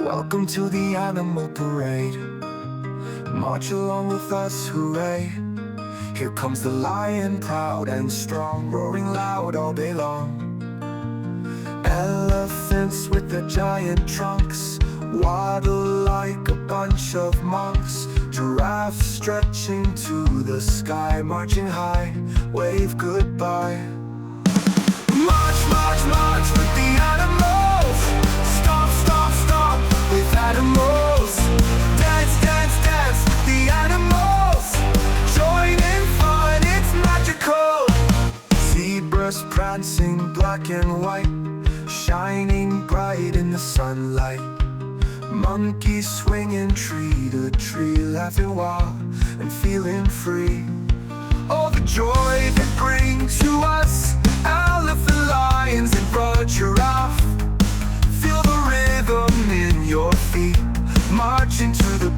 Welcome to the animal parade. March along with us, hooray. Here comes the lion, proud and strong, roaring loud all day long. Elephants with their giant trunks waddle like a bunch of monks. Giraffes stretching to the sky, marching high, wave goodbye. March, march, march with the animals. Stomp, stomp, stomp with animals. Dance, dance, dance with the animals. Join in fun, it's magical. Zebras prancing black and white, shining bright in the sunlight. Monkeys swinging tree to tree, laughing wild and feeling free. All the joy that brings to us. Elephant, lions, and broad giraffe. Feel the rhythm in your feet, marching to the